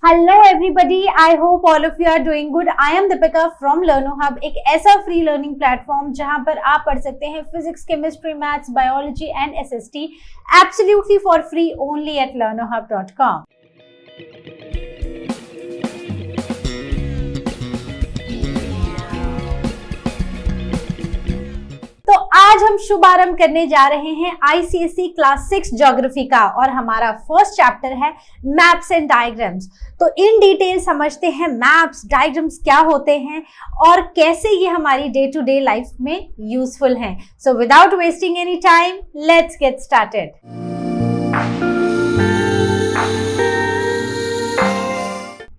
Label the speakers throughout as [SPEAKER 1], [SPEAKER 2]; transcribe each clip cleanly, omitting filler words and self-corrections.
[SPEAKER 1] Hello everybody, I hope all of you are doing good. I am Deepika from Learno Hub, एक ऐसा free learning platform जहां पर आप पढ़ सकते हैं physics, chemistry, maths, biology and SST absolutely for free only at learnohub.com। तो आज हम शुभारंभ करने जा रहे हैं आईसीएसई क्लास 6 ज्योग्राफी का और हमारा फर्स्ट चैप्टर है मैप्स एंड डायग्राम्स। तो इन डिटेल समझते हैं मैप्स, डायग्राम्स क्या होते हैं और कैसे ये हमारी डे टू डे लाइफ में यूजफुल हैं। So without wasting any time, let's get started.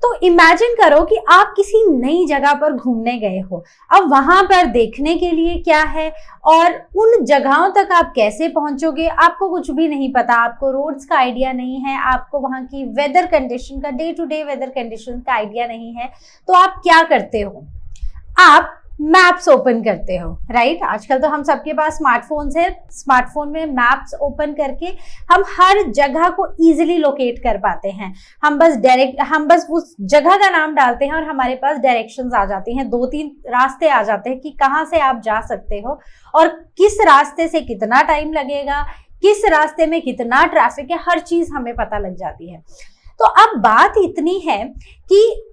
[SPEAKER 1] तो इमेजिन करो कि आप किसी नई जगह पर घूमने गए हो। अब वहां पर देखने के लिए क्या है और उन जगहों तक आप कैसे पहुंचोगे, आपको कुछ भी नहीं पता। आपको रोड्स का आइडिया नहीं है, आपको वहां की वेदर कंडीशन का, day to day weather condition का आइडिया नहीं है। तो आप क्या करते हो? आप मैप्स ओपन करते हो, राइट? आजकल तो हम सबके पास स्मार्टफोन्स है। स्मार्टफोन में मैप्स ओपन करके हम हर जगह को इजीली लोकेट कर पाते हैं। हम बस उस जगह का नाम डालते हैं और हमारे पास डायरेक्शंस आ जाती हैं। 2-3 रास्ते आ जाते हैं कि कहाँ से आप जा सकते हो और किस रास्ते से कितना टाइम लगेगा, किस रास्ते में कितना ट्रैफिक है, हर चीज हमें पता लग जाती है। तो अब बात इतनी है कि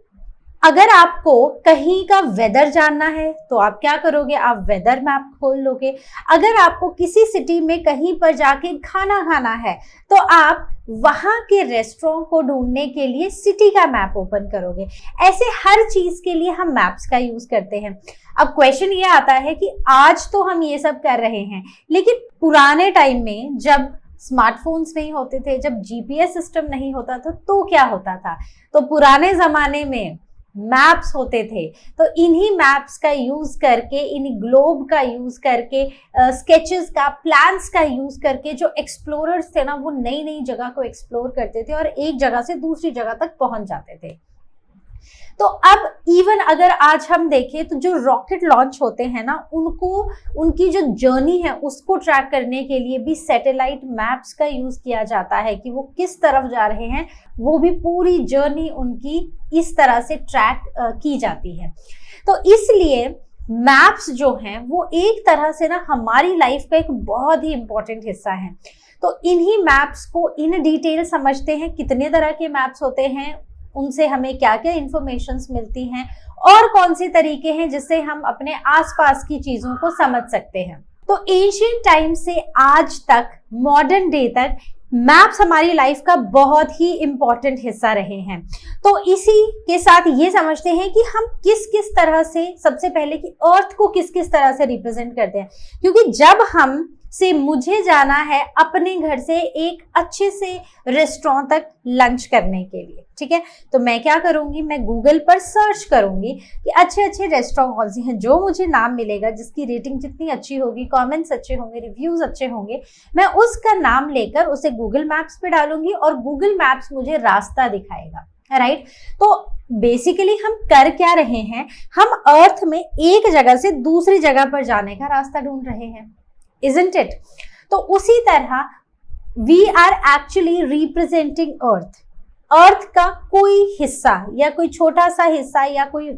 [SPEAKER 1] अगर आपको कहीं का वेदर जानना है तो आप क्या करोगे? आप वेदर मैप खोल लोगे। अगर आपको किसी सिटी में कहीं पर जाके खाना खाना है तो आप वहां के रेस्टोरेंट को ढूंढने के लिए सिटी का मैप ओपन करोगे। ऐसे हर चीज के लिए हम मैप्स का यूज करते हैं। अब क्वेश्चन ये आता है कि आज तो हम ये सब कर रहे हैं, लेकिन पुराने टाइम में जब स्मार्टफोन्स नहीं होते थे, जब जीपीएस सिस्टम नहीं होता था, तो क्या होता था? तो पुराने जमाने में मैप्स होते थे। तो इन्हीं मैप्स का यूज करके, इन्हीं ग्लोब का यूज करके, स्केचेस का, प्लान्स का यूज करके जो एक्सप्लोरर्स थे ना, वो नई नई जगह को एक्सप्लोर करते थे और एक जगह से दूसरी जगह तक पहुंच जाते थे। तो अब इवन अगर आज हम देखें तो जो रॉकेट लॉन्च होते हैं ना, उनकी जो जर्नी है उसको ट्रैक करने के लिए भी सैटेलाइट मैप्स का यूज किया जाता है कि वो किस तरफ जा रहे हैं। वो भी पूरी जर्नी उनकी इस तरह से ट्रैक की जाती है। तो इसलिए मैप्स जो हैं वो एक तरह से ना हमारी लाइफ का एक बहुत ही इंपॉर्टेंट हिस्सा है। तो इन्हीं मैप्स को इन डिटेल समझते हैं। कितने तरह के मैप्स होते हैं, उनसे हमें क्या क्या इंफॉर्मेशंस मिलती हैं और कौन से तरीके हैं जिससे हम अपने आसपास की चीजों को समझ सकते हैं। तो एंशिएंट टाइम से आज तक, मॉडर्न डे तक मैप्स हमारी लाइफ का बहुत ही इंपॉर्टेंट हिस्सा रहे हैं। तो इसी के साथ ये समझते हैं कि हम किस किस तरह से, सबसे पहले कि अर्थ को किस किस तरह से रिप्रेजेंट करते हैं। क्योंकि जब मुझे जाना है अपने घर से एक अच्छे से रेस्टोरेंट तक लंच करने के लिए, ठीक है, तो मैं क्या करूंगी? मैं गूगल पर सर्च करूंगी कि अच्छे अच्छे रेस्टोरेंट कौन से हैं। जो मुझे नाम मिलेगा, जिसकी रेटिंग जितनी अच्छी होगी, कमेंट्स अच्छे होंगे, रिव्यूज अच्छे होंगे, मैं उसका नाम लेकर उसे गूगल मैप्स पे डालूंगी और गूगल मैप्स मुझे रास्ता दिखाएगा, राइट? तो बेसिकली हम कर क्या रहे हैं? हम अर्थ में एक जगह से दूसरी जगह पर जाने का रास्ता ढूंढ रहे हैं, isn't it? तो उसी तरह we are actually representing अर्थ का कोई हिस्सा या कोई छोटा सा हिस्सा या कोई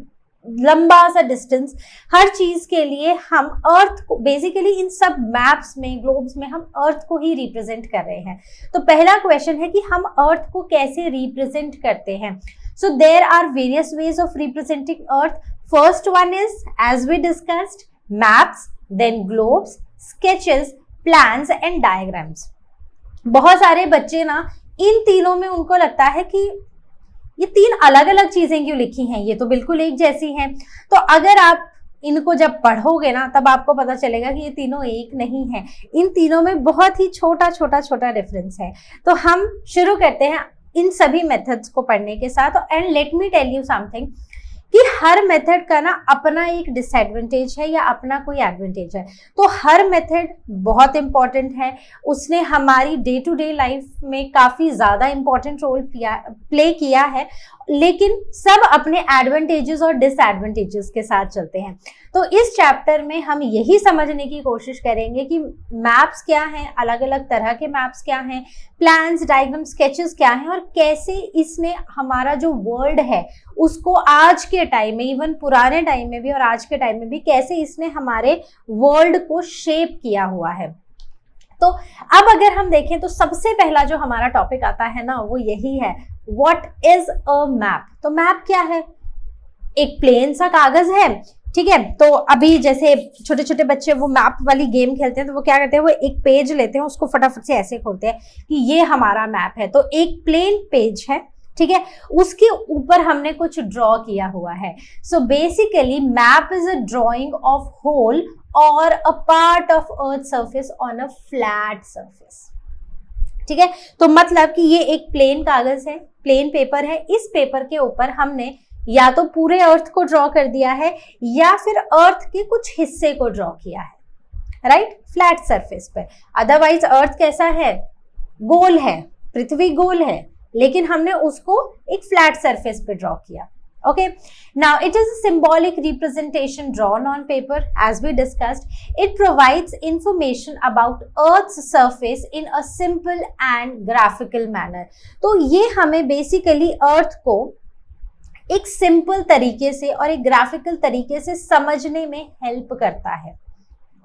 [SPEAKER 1] लंबा सा डिस्टेंस, हर चीज के लिए हम अर्थ को बेसिकली इन सब मैप्स में, ग्लोब्स में हम अर्थ को ही रिप्रेजेंट कर रहे हैं। तो पहला क्वेश्चन है कि हम अर्थ को कैसे रिप्रेजेंट करते हैं। So there are various ways of representing earth. First one is, as we discussed, maps, then globes, sketches, plans and diagrams. बहुत सारे बच्चे ना इन तीनों में उनको लगता है कि ये 3 अलग अलग चीजें क्यों लिखी हैं, ये तो बिल्कुल एक जैसी हैं। तो अगर आप इनको जब पढ़ोगे ना, तब आपको पता चलेगा कि ये तीनों एक नहीं है। इन तीनों में बहुत ही छोटा छोटा छोटा डिफरेंस है। तो हम शुरू करते हैं इन सभी मेथड्स को पढ़ने के साथ। And let me tell you something कि हर मेथड का ना अपना एक डिसएडवांटेज है या अपना कोई एडवांटेज है। तो हर मेथड बहुत इंपॉर्टेंट है, उसने हमारी डे टू डे लाइफ में काफी ज्यादा इंपॉर्टेंट रोल प्ले किया है, लेकिन सब अपने एडवांटेजेस और डिसएडवांटेजेस के साथ चलते हैं। तो इस चैप्टर में हम यही समझने की कोशिश करेंगे कि मैप्स क्या हैं, अलग अलग तरह के मैप्स क्या हैं, प्लान्स, डायग्राम, स्केचेस क्या हैं, और कैसे इसने हमारा जो वर्ल्ड है उसको आज के टाइम में, इवन पुराने टाइम में भी और आज के टाइम में भी, कैसे इसने हमारे वर्ल्ड को शेप किया हुआ है। तो अब अगर हम देखें तो सबसे पहला जो हमारा टॉपिक आता है ना वो यही है, व्हाट इज अ मैप। तो मैप क्या है? एक प्लेन सा कागज है, ठीक है। तो अभी जैसे छोटे छोटे बच्चे वो मैप वाली गेम खेलते हैं तो वो क्या करते हैं, वो एक पेज लेते हैं, उसको फटाफट से ऐसे खोलते हैं कि ये हमारा मैप है। तो एक प्लेन पेज है, ठीक है, उसके ऊपर हमने कुछ ड्रॉ किया हुआ है। So basically map is a drawing of whole और a part of earth surface on a flat surface, ठीक है। तो मतलब कि ये एक प्लेन कागज है, प्लेन पेपर है, इस पेपर के ऊपर हमने या तो पूरे अर्थ को ड्रॉ कर दिया है या फिर अर्थ के कुछ हिस्से को ड्रॉ किया है, राइट, फ्लैट सरफेस पर। अदरवाइज अर्थ कैसा है? गोल है, पृथ्वी गोल है, लेकिन हमने उसको एक फ्लैट सरफेस पे ड्रॉ किया। Okay, now it is a symbolic representation drawn on paper. As we discussed, it provides information about Earth's surface in a simple and graphical manner. तो ये हमें बेसिकली अर्थ को एक सिंपल तरीके से और एक ग्राफिकल तरीके से समझने में हेल्प करता है।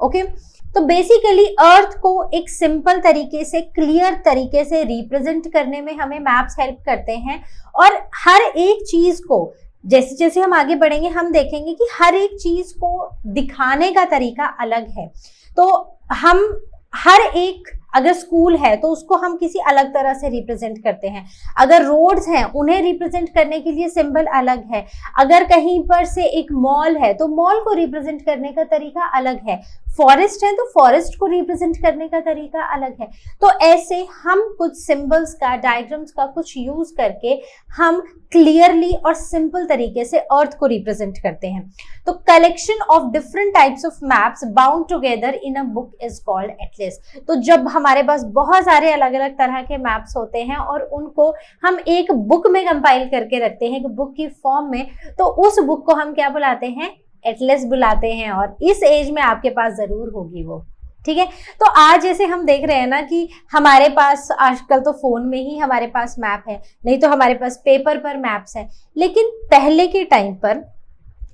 [SPEAKER 1] ओके, तो बेसिकली अर्थ को एक सिंपल तरीके से, क्लियर तरीके से रिप्रेजेंट करने में हमें मैप्स हेल्प करते हैं। और हर एक चीज को जैसे जैसे हम आगे बढ़ेंगे हम देखेंगे कि हर एक चीज को दिखाने का तरीका अलग है। तो हम हर एक, अगर स्कूल है तो उसको हम किसी अलग तरह से रिप्रेजेंट करते हैं, अगर रोड्स हैं उन्हें रिप्रेजेंट करने के लिए सिंबल अलग है, अगर कहीं पर से एक मॉल है तो मॉल को रिप्रेजेंट करने का तरीका अलग है, फॉरेस्ट है तो फॉरेस्ट को रिप्रेजेंट करने का तरीका अलग है। तो ऐसे हम कुछ सिंबल्स का, डायग्राम्स का कुछ यूज करके हम क्लियरली और सिंपल तरीके से अर्थ को रिप्रेजेंट करते हैं। तो collection of different types of maps bound together in a book is called Atlas. तो जब हमारे पास बहुत सारे अलग अलग तरह के मैप्स होते हैं और उनको हम एक बुक में कंपाइल करके रखते हैं, एक बुक की फॉर्म में, तो उस बुक को हम क्या बुलाते हैं? एटलस बुलाते हैं। और इस एज में आपके पास जरूर होगी वो, ठीक है। तो आज जैसे हम देख रहे हैं ना कि हमारे पास आजकल तो फोन में ही हमारे पास मैप है, नहीं तो हमारे पास पेपर पर मैप्स है। लेकिन पहले के टाइम पर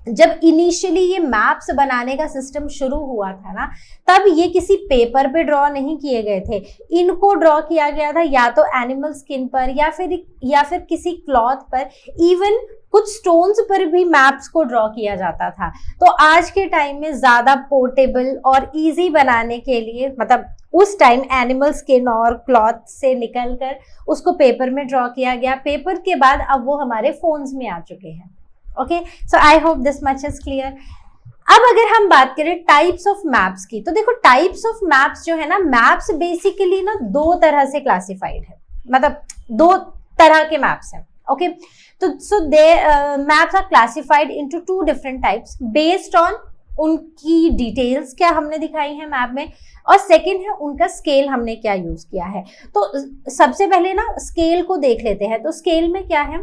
[SPEAKER 1] जब इनिशियली ये मैप्स बनाने का सिस्टम शुरू हुआ था ना, तब ये किसी पेपर पे ड्रॉ नहीं किए गए थे, इनको ड्रॉ किया गया था या तो एनिमल स्किन पर या फिर किसी क्लॉथ पर, इवन कुछ स्टोन्स पर भी मैप्स को ड्रॉ किया जाता था। तो आज के टाइम में ज्यादा पोर्टेबल और इजी बनाने के लिए, मतलब उस टाइम एनिमल स्किन और क्लॉथ से निकलकर उसको पेपर में ड्रॉ किया गया। पेपर के बाद अब वो हमारे फोन्स में आ चुके हैं। Okay, so I hope this much is clear. अब अगर हम बात करें टाइप्स ऑफ मैप्स की, तो देखो टाइप्स ऑफ मैप्स जो है ना, मैप्स बेसिकली ना दो तरह से क्लासिफाइड है, मतलब दो तरह के मैप्स हैं। ओके, तो so maps are classified into two different types based on उनकी डिटेल्स क्या हमने दिखाई है मैप में, और सेकंड है उनका स्केल हमने क्या यूज किया है। तो सबसे पहले ना स्केल को देख लेते हैं। तो स्केल में क्या है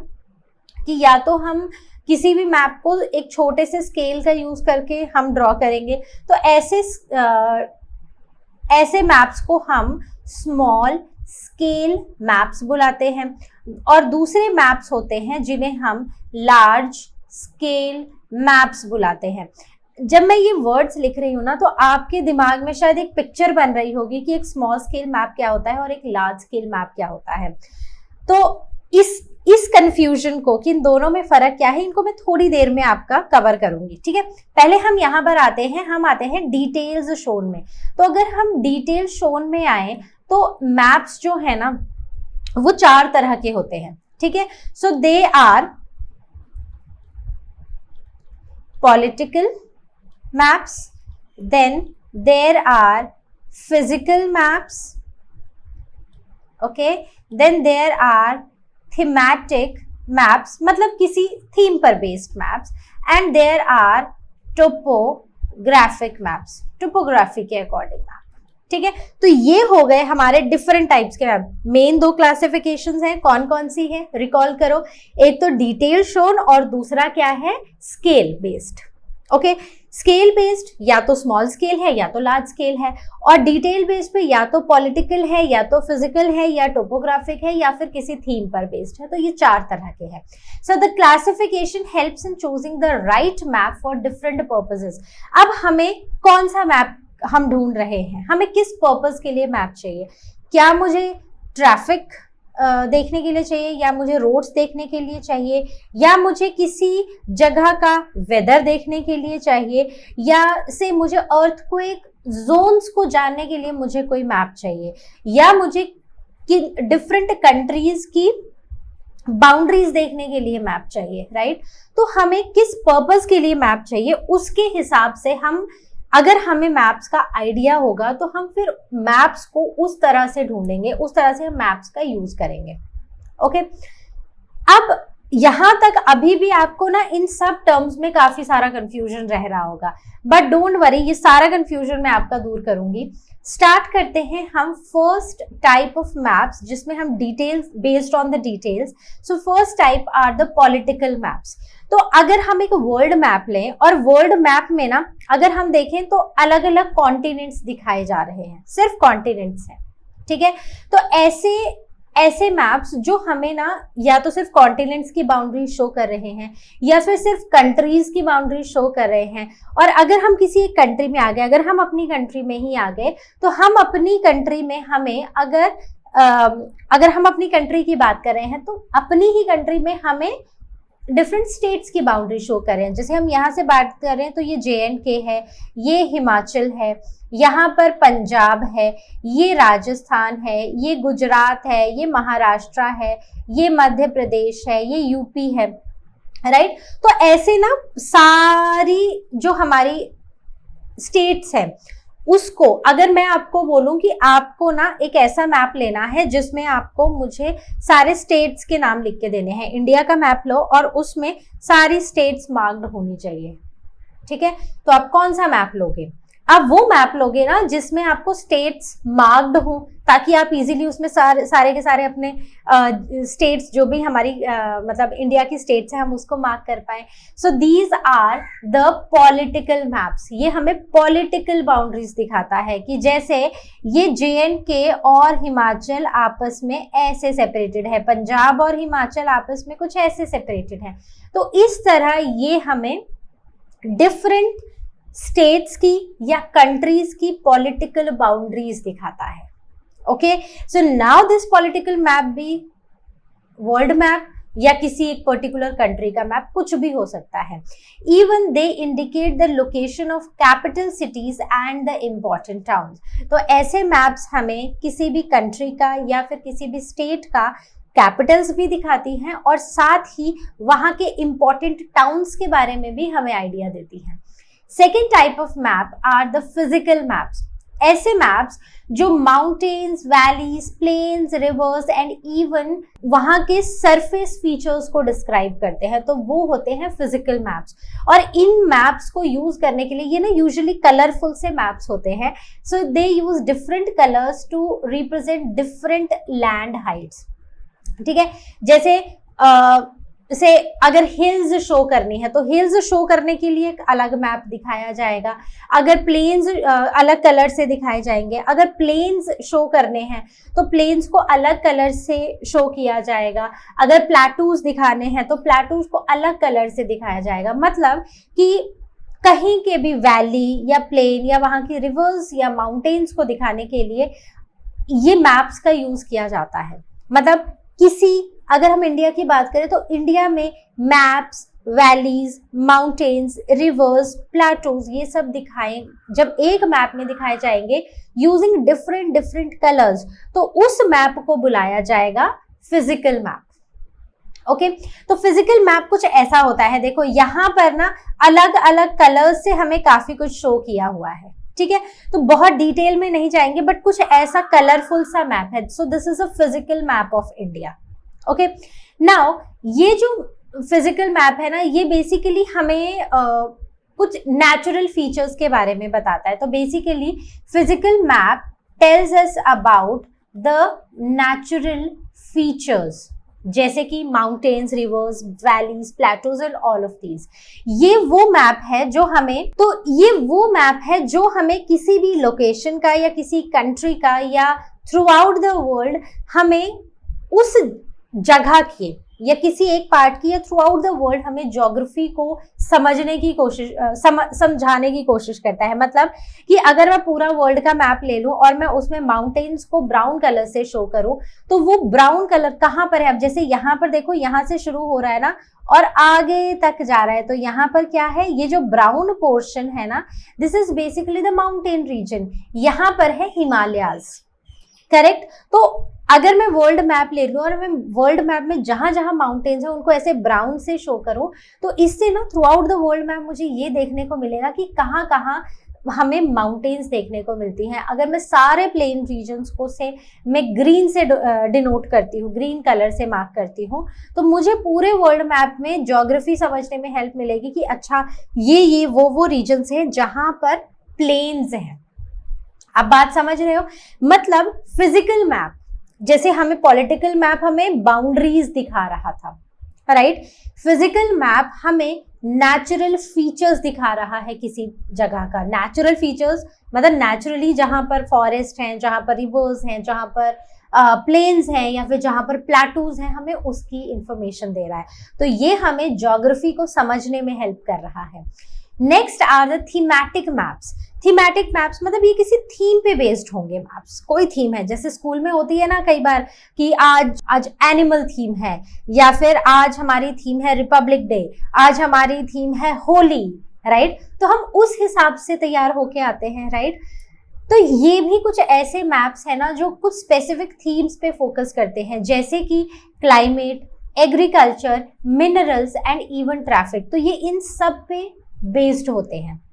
[SPEAKER 1] कि या तो हम किसी भी मैप को एक छोटे से स्केल का यूज करके हम ड्रॉ करेंगे, तो ऐसे मैप्स को हम स्मॉल स्केल मैप्स बुलाते हैं। और दूसरे मैप्स होते हैं जिन्हें हम लार्ज स्केल मैप्स बुलाते हैं। जब मैं ये वर्ड्स लिख रही हूँ ना, तो आपके दिमाग में शायद एक पिक्चर बन रही होगी कि एक स्मॉल स्केल मैप क्या होता है और एक लार्ज स्केल मैप क्या होता है। तो इस कंफ्यूजन को कि इन दोनों में फर्क क्या है, इनको मैं थोड़ी देर में आपका कवर करूंगी, ठीक है। पहले हम यहाँ पर आते हैं डिटेल्स शोन में। तो अगर हम डिटेल शोन में आए तो मैप्स जो है ना वो चार तरह के होते हैं, ठीक है। So they are political maps, then there are physical maps, okay, then there are thematic maps, मतलब किसी थीम पर based maps, and there are topographic maps, topography के अकॉर्डिंग मैप। ठीक है, तो ये हो गए हमारे डिफरेंट टाइप्स के मैप। मेन दो क्लासिफिकेशंस हैं, कौन कौन सी है रिकॉल करो, एक तो डिटेल शोन और दूसरा क्या है, scale based. Okay, scale based या तो स्मॉल स्केल है या तो लार्ज स्केल है, और डिटेल बेस्ड पे या तो पॉलिटिकल है या तो फिजिकल है या टोपोग्राफिक है या फिर किसी थीम पर बेस्ड है। तो ये 4 तरह के हैं। So the classification helps in choosing the right map for different purposes. अब हमें कौन सा मैप हम ढूंढ रहे हैं, हमें किस पर्पस के लिए मैप चाहिए, क्या मुझे ट्रैफिक देखने के लिए चाहिए, या मुझे रोड्स देखने के लिए चाहिए, या मुझे किसी जगह का वेदर देखने के लिए चाहिए, या से मुझे अर्थक्वेक जोन्स को जानने के लिए मुझे कोई मैप चाहिए, या मुझे डिफरेंट कंट्रीज की बाउंड्रीज देखने के लिए मैप चाहिए, राइट। तो हमें किस पर्पस के लिए मैप चाहिए, उसके हिसाब से हम, अगर हमें मैप्स का आइडिया होगा तो हम फिर मैप्स को उस तरह से ढूंढेंगे, उस तरह से हम मैप्स का यूज करेंगे। ओके, अब यहां तक अभी भी आपको ना इन सब टर्म्स में काफी सारा कंफ्यूजन रह रहा होगा, बट डोंट वरी, ये सारा कंफ्यूजन मैं आपका दूर करूंगी। स्टार्ट करते हैं हम फर्स्ट टाइप ऑफ मैप्स, जिसमें हम details based on the details. So first type are the political maps. तो अगर हम एक वर्ल्ड मैप लें, और वर्ल्ड मैप में ना अगर हम देखें तो अलग अलग कॉन्टिनेंट्स दिखाए जा रहे हैं, सिर्फ कॉन्टिनेंट्स हैं। ठीक है, तो ऐसे मैप्स जो हमें ना या तो सिर्फ कॉन्टिनेंट्स की बाउंड्री शो कर रहे हैं या फिर सिर्फ कंट्रीज की बाउंड्री शो कर रहे हैं। और अगर हम किसी एक कंट्री में आ गए, अगर हम अपनी कंट्री में ही आ गए, तो हम अपनी कंट्री में हमें अगर हम अपनी कंट्री की बात कर रहे हैं तो अपनी ही कंट्री में हमें डिफरेंट स्टेट्स की बाउंड्री शो कर रहे हैं। जैसे हम यहाँ से बात कर रहे हैं तो ये JNK है, ये हिमाचल है, यहाँ पर पंजाब है, ये राजस्थान है, ये गुजरात है, ये महाराष्ट्र है, ये मध्य प्रदेश है, ये यूपी है, राइट। तो ऐसे ना सारी जो हमारी स्टेट्स है, उसको अगर मैं आपको बोलूं कि आपको ना एक ऐसा मैप लेना है जिसमें आपको मुझे सारे स्टेट्स के नाम लिख के देने हैं, इंडिया का मैप लो और उसमें सारी स्टेट्स मार्क्ड होनी चाहिए। ठीक है, तो आप कौन सा मैप लोगे, आप वो मैप लोगे ना जिसमें आपको स्टेट्स मार्क्ड हो, ताकि आप इजीली उसमें सारे के सारे अपने स्टेट्स जो भी हमारी मतलब इंडिया की स्टेट्स हैं हम उसको मार्क कर पाए। So these are the political maps. ये हमें पॉलिटिकल बाउंड्रीज दिखाता है कि जैसे ये JNK और हिमाचल आपस में ऐसे सेपरेटेड है, पंजाब और हिमाचल आपस में कुछ ऐसे सेपरेटेड है। तो इस तरह ये हमें डिफरेंट स्टेट्स की या कंट्रीज की पॉलिटिकल बाउंड्रीज दिखाता है। Okay, so now this political map भी वर्ल्ड मैप या किसी एक पर्टिकुलर कंट्री का मैप कुछ भी हो सकता है। Even they indicate the location of capital cities and the important towns. तो ऐसे मैप्स हमें किसी भी कंट्री का या फिर किसी भी स्टेट का कैपिटल्स भी दिखाती हैं और साथ ही वहां के इंपॉर्टेंट टाउन्स के बारे में भी हमें आइडिया देती हैं। Second type of map are the physical maps. ऐसे मैप्स जो mountains, valleys, plains, rivers and even वहां के सरफेस फीचर्स को डिस्क्राइब करते हैं, तो वो होते हैं फिजिकल मैप्स। और इन मैप्स को यूज करने के लिए ये ना यूजुअली कलरफुल से मैप्स होते हैं। So they use different colours to represent different land heights. ठीक है, जैसे अगर हिल्स शो करनी है तो हिल्स शो करने के लिए एक अलग मैप दिखाया जाएगा, अगर प्लेन्स अलग कलर से दिखाए जाएंगे, अगर प्लेन्स शो करने हैं तो प्लेन्स को अलग कलर से शो किया जाएगा, अगर प्लेटूज दिखाने हैं तो प्लेटूज को अलग कलर से दिखाया जाएगा। मतलब कि कहीं के भी वैली या प्लेन या वहां की रिवर्स या माउंटेन्स को दिखाने के लिए ये मैप्स का यूज किया जाता है। मतलब अगर हम इंडिया की बात करें तो इंडिया में maps, valleys, mountains, reverse, plateaus ये सब जब एक मैप में दिखाए जाएंगे यूजिंग डिफरेंट कलर्स, तो उस मैप को बुलाया जाएगा फिजिकल मैप। ओके, तो फिजिकल मैप कुछ ऐसा होता है, देखो यहाँ पर ना अलग अलग कलर्स से हमें काफी कुछ शो किया हुआ है। ठीक है, तो बहुत डिटेल में नहीं जाएंगे, बट कुछ ऐसा कलरफुल सा मैप है। So this is a physical map of India. Okay, now ये जो फिजिकल मैप है ना, ये बेसिकली हमें कुछ नेचुरल फीचर्स के बारे में बताता है। तो basically physical map tells us about the natural features, जैसे कि mountains, reverse, valleys, Plato's and all of these. ये वो मैप है जो हमें किसी भी लोकेशन का या किसी कंट्री का या थ्रू आउट द वर्ल्ड हमें उस जगह की या किसी एक पार्ट की या थ्रू आउट द वर्ल्ड हमें ज्योग्राफी को समझने की कोशिश समझाने की कोशिश करता है। मतलब कि अगर मैं पूरा वर्ल्ड का मैप ले लूं और मैं उसमें माउंटेन्स को ब्राउन कलर से शो करूं, तो वो ब्राउन कलर कहाँ पर है? अब जैसे यहाँ पर देखो, यहाँ से शुरू हो रहा है ना और आगे तक जा रहा है, तो यहाँ पर क्या है? ये जो ब्राउन पोर्शन है ना, this is basically the mountain region. यहाँ पर है हिमालयाज, करेक्ट। तो अगर मैं वर्ल्ड मैप ले लूं और मैं वर्ल्ड मैप में जहां जहां माउंटेन्स हैं उनको ऐसे ब्राउन से शो करूं, तो इससे ना through out the world map मुझे ये देखने को मिलेगा कि कहाँ कहाँ हमें माउंटेन्स देखने को मिलती हैं। अगर मैं सारे प्लेन रीजन्स को से मैं ग्रीन से डिनोट करती हूँ, ग्रीन कलर से मार्क करती हूँ, तो मुझे पूरे वर्ल्ड मैप में ज्योग्राफी समझने में हेल्प मिलेगी कि अच्छा ये वो रीजन्स हैं जहां पर प्लेन्स हैं। आप बात समझ रहे हो? मतलब फिजिकल मैप, जैसे हमें पॉलिटिकल मैप हमें बाउंड्रीज दिखा रहा था, राइट? फिजिकल मैप हमें नेचुरल फीचर्स दिखा रहा है किसी जगह का। नेचुरल फीचर्स मतलब नेचुरली जहां पर फॉरेस्ट हैं, जहां पर रिवर्स हैं, जहां पर प्लेन्स हैं या फिर जहां पर प्लेटूज हैं, हमें उसकी इंफॉर्मेशन दे रहा है। तो ये हमें ज्योग्राफी को समझने में हेल्प कर रहा है। Next are the thematic maps. Thematic maps मतलब ये किसी थीम पे बेस्ड होंगे मैप्स। कोई थीम है, जैसे स्कूल में होती है ना कई बार कि आज एनिमल थीम है, या फिर आज हमारी थीम है रिपब्लिक डे, आज हमारी थीम है होली, राइट? तो हम उस हिसाब से तैयार होके आते हैं, राइट? तो ये भी कुछ ऐसे मैप्स है ना जो कुछ स्पेसिफिक थीम्स पे फोकस करते हैं, जैसे कि climate, agriculture, minerals and even traffic. तो ये इन सब पे बेस्ड होते हैं।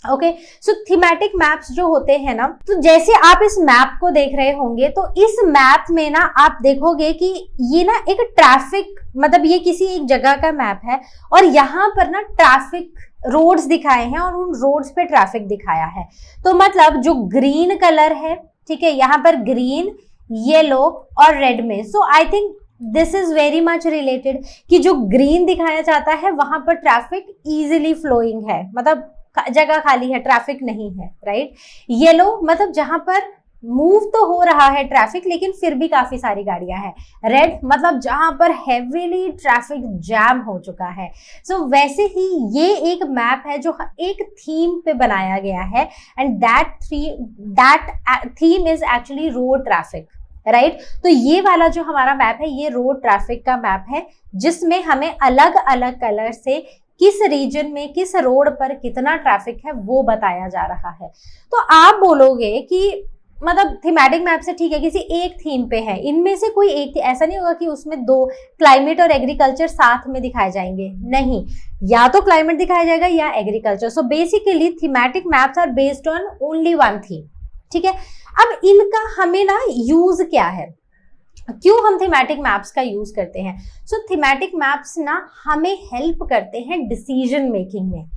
[SPEAKER 1] ओके, सो थीमेटिक मैप्स जो होते हैं ना, तो जैसे आप इस मैप को देख रहे होंगे, तो इस मैप में ना आप देखोगे कि ये ना एक ट्रैफिक, मतलब ये किसी एक जगह का मैप है और यहाँ पर ना ट्रैफिक रोड्स दिखाए हैं और उन रोड्स पे ट्रैफिक दिखाया है। तो मतलब जो ग्रीन कलर है, ठीक है, यहाँ पर ग्रीन, येलो और रेड में, so I think this is very much related कि जो ग्रीन दिखाया जाता है वहां पर ट्रैफिक इजीली फ्लोइंग है, मतलब जगह खाली है, ट्रैफिक नहीं है, राइट? येलो मतलब जहां पर मूव तो हो रहा है ट्रैफिक लेकिन फिर भी काफी सारी गाड़ियां हैं। रेड मतलब जहां पर हेवीली ट्रैफिक जैम हो चुका है। सो वैसे ही ये एक मैप है जो एक थीम पे बनाया गया है, and that theme is actually road traffic, right? तो ये वाला जो हमारा मैप है ये रोड ट्रैफिक का मैप है, जिसमें हमें अलग अलग कलर से किस रीजन में किस रोड पर कितना ट्रैफिक है वो बताया जा रहा है। तो आप बोलोगे कि मतलब थीमेटिक मैप से ठीक है, किसी एक थीम पे है, इनमें से कोई एक, ऐसा नहीं होगा कि उसमें दो क्लाइमेट और एग्रीकल्चर साथ में दिखाए जाएंगे, नहीं, या तो क्लाइमेट दिखाया जाएगा या agriculture. So basically thematic maps are based on only one theme, ठीक है? अब इनका हमें ना यूज क्या है, क्यों हम थीमेटिक मैप्स का यूज करते हैं? सो थीमेटिक मैप्स ना हमें हेल्प करते हैं डिसीजन मेकिंग में।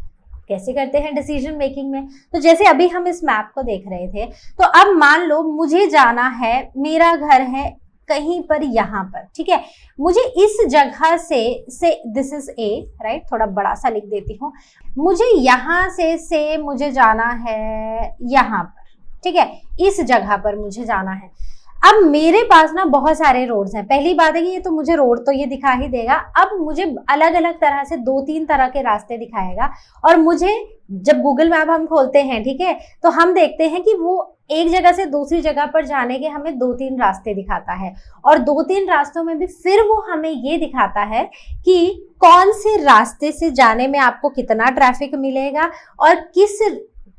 [SPEAKER 1] कैसे करते हैं डिसीजन मेकिंग में? तो जैसे अभी हम इस मैप को देख रहे थे, तो अब मान लो मुझे जाना है, मेरा घर है कहीं पर यहाँ पर, ठीक है, मुझे इस जगह से दिस इज ए, राइट, थोड़ा बड़ा सा लिख देती हूँ, मुझे यहाँ से मुझे जाना है यहाँ पर, ठीक है, इस जगह पर मुझे जाना है। अब मेरे पास ना बहुत सारे रोड्स हैं। पहली बात है कि ये तो मुझे रोड तो ये दिखा ही देगा, अब मुझे अलग अलग तरह से 2-3 तरह के रास्ते दिखाएगा, और मुझे जब गूगल मैप हम खोलते हैं, ठीक है, तो हम देखते हैं कि वो एक जगह से दूसरी जगह पर जाने के हमें 2-3 रास्ते दिखाता है, और 2-3 रास्तों में भी फिर वो हमें ये दिखाता है कि कौन से रास्ते से जाने में आपको कितना ट्रैफिक मिलेगा और किस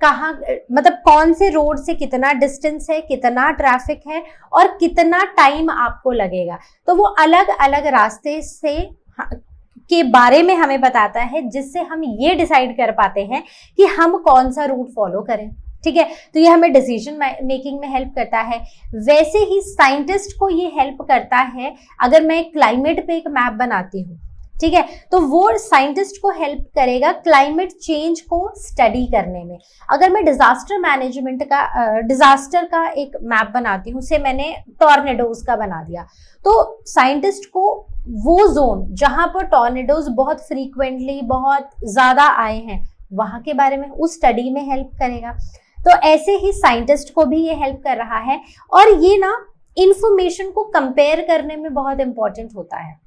[SPEAKER 1] कहाँ, मतलब कौन से रोड से कितना डिस्टेंस है, कितना ट्रैफिक है और कितना टाइम आपको लगेगा। तो वो अलग अलग रास्ते से के बारे में हमें बताता है, जिससे हम ये डिसाइड कर पाते हैं कि हम कौन सा रूट फॉलो करें, ठीक है, तो ये हमें डिसीजन मेकिंग में हेल्प करता है। वैसे ही साइंटिस्ट को ये हेल्प करता है, अगर मैं क्लाइमेट पे एक मैप बनाती हूँ, ठीक है, तो वो साइंटिस्ट को हेल्प करेगा क्लाइमेट चेंज को स्टडी करने में। अगर मैं डिजास्टर का एक मैप बनाती हूँ, से मैंने टॉर्नेडोज का बना दिया, तो साइंटिस्ट को वो जोन जहां पर टॉर्नेडोज बहुत फ्रीक्वेंटली, बहुत ज्यादा आए हैं, वहां के बारे में उस स्टडी में हेल्प करेगा। तो ऐसे ही साइंटिस्ट को भी ये हेल्प कर रहा है। और ये ना इंफॉर्मेशन को कंपेयर करने में बहुत इंपॉर्टेंट होता है,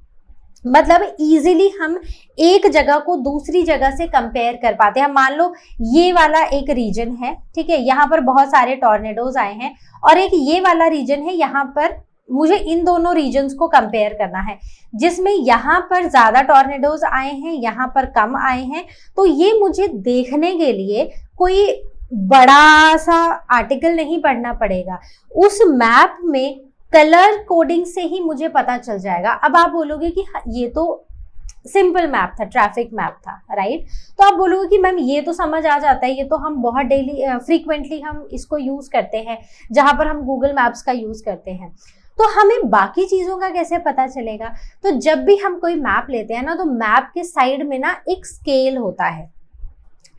[SPEAKER 1] मतलब इजीली हम एक जगह को दूसरी जगह से कंपेयर कर पाते हैं। मान लो ये वाला एक रीजन है, ठीक है, यहाँ पर बहुत सारे टॉर्नेडोज आए हैं, और एक ये वाला रीजन है, यहाँ पर मुझे इन दोनों रीजन्स को कंपेयर करना है, जिसमें यहाँ पर ज्यादा टॉर्नेडोज आए हैं, यहाँ पर कम आए हैं। तो ये मुझे देखने के लिए कोई बड़ा सा आर्टिकल नहीं पढ़ना पड़ेगा, उस मैप में कलर कोडिंग से ही मुझे पता चल जाएगा। अब आप बोलोगे कि ये तो सिंपल मैप था, ट्रैफिक मैप था, राइट, तो आप बोलोगे कि मैम ये तो समझ आ जाता है, ये तो हम बहुत डेली फ्रीक्वेंटली हम इसको यूज करते हैं, जहां पर हम गूगल मैप्स का यूज करते हैं, तो हमें बाकी चीजों का कैसे पता चलेगा। तो जब भी हम कोई मैप लेते हैं ना, तो मैप के साइड में ना एक स्केल होता है,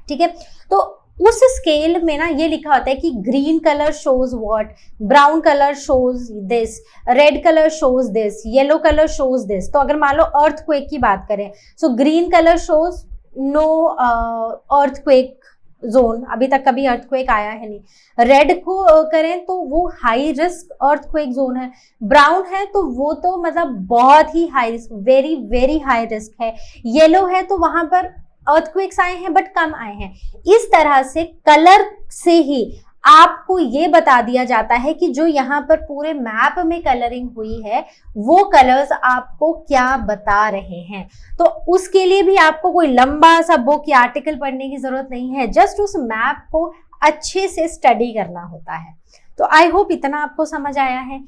[SPEAKER 1] ठीक है, तो उस स्केल में ना ये लिखा होता है कि green colour shows what, brown colour shows this, red colour shows this, yellow colour shows this. तो अगर मान लो अर्थक्वेक की बात करें, so green colour shows no earthquake zone, अभी तक कभी अर्थक्वेक आया है नहीं। रेड को करें तो वो हाई रिस्क अर्थक्वेक जोन है, ब्राउन है तो वो तो मतलब बहुत ही high risk, very very high risk है, येलो है तो वहां पर अर्थक्वेक्स आए हैं बट कम आए हैं। इस तरह से कलर से ही आपको ये बता दिया जाता है कि जो यहाँ पर पूरे मैप में कलरिंग हुई है, वो कलर्स आपको क्या बता रहे हैं। तो उसके लिए भी आपको कोई लंबा सा बुक या आर्टिकल पढ़ने की जरूरत नहीं है, जस्ट उस मैप को अच्छे से स्टडी करना होता है। तो आई होप इतना आपको समझ आया है।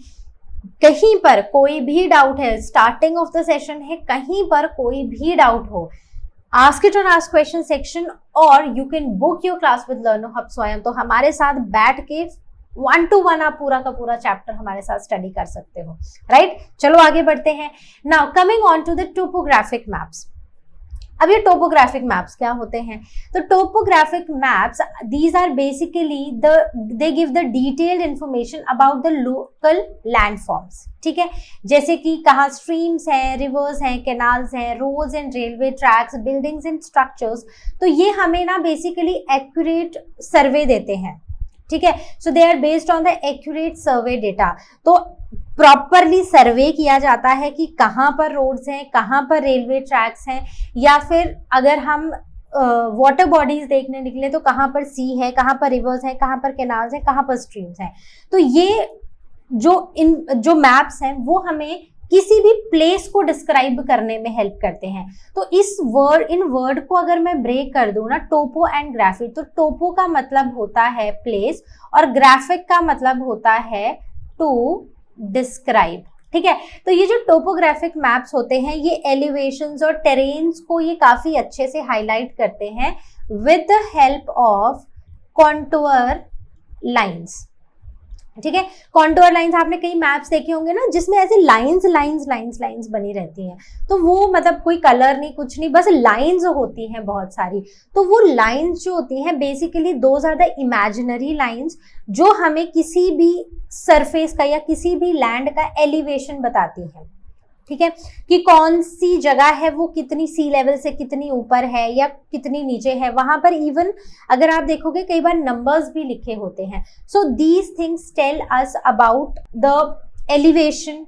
[SPEAKER 1] कहीं पर कोई भी डाउट है, स्टार्टिंग ऑफ द सेशन है, कहीं पर कोई भी डाउट हो, ask it on ask question section, और you can book your class with Learnohub स्वयं। तो हमारे साथ बैठ के 1-to-1 आप पूरा का पूरा चैप्टर हमारे साथ स्टडी कर सकते हो, राइट। चलो आगे बढ़ते हैं। Now coming on to the topographic maps. अब ये टोपोग्राफिक मैप्स क्या होते हैं? तो topographic maps, these are basically they give the detailed information about the local landforms, ठीक है, जैसे कि कहाँ स्ट्रीम्स हैं, रिवर्स हैं, कैनाल्स हैं, roads and railway tracks, buildings and structures. तो ये हमें ना बेसिकली एक्यूरेट सर्वे देते हैं, ठीक है। So they are based on the accurate survey data. तो प्रॉपरली सर्वे किया जाता है कि कहाँ पर रोड्स हैं, कहाँ पर रेलवे ट्रैक्स हैं, या फिर अगर हम वाटर बॉडीज देखने निकले तो कहाँ पर सी है, कहाँ पर रिवर्स है, कहाँ पर कैनाल्स हैं, कहाँ पर स्ट्रीम्स हैं। तो ये जो मैप्स हैं वो हमें किसी भी प्लेस को डिस्क्राइब करने में हेल्प करते हैं। तो इन वर्ड को अगर मैं ब्रेक कर दूं ना, टोपो एंड ग्राफिक, तो टोपो का मतलब होता है प्लेस और ग्राफिक का मतलब होता है टू डिस्क्राइब, ठीक है। तो ये जो टोपोग्राफिक मैप्स होते हैं, ये एलिवेशंस और टेरेन्स को ये काफी अच्छे से हाईलाइट करते हैं with the help of contour lines, ठीक है। कॉन्टूर लाइंस आपने कई मैप्स देखे होंगे ना, जिसमें ऐसे लाइंस लाइंस लाइंस लाइंस बनी रहती हैं। तो वो मतलब कोई कलर नहीं, कुछ नहीं, बस लाइंस होती हैं बहुत सारी। तो वो लाइंस जो होती हैं basically those are the imaginary lines, जो हमें किसी भी सरफेस का या किसी भी लैंड का एलिवेशन बताती है, ठीक है, कि कौन सी जगह है वो कितनी सी लेवल से कितनी ऊपर है या कितनी नीचे है। वहां पर इवन अगर आप देखोगे कई बार नंबर्स भी लिखे होते हैं। So these things tell us about the elevation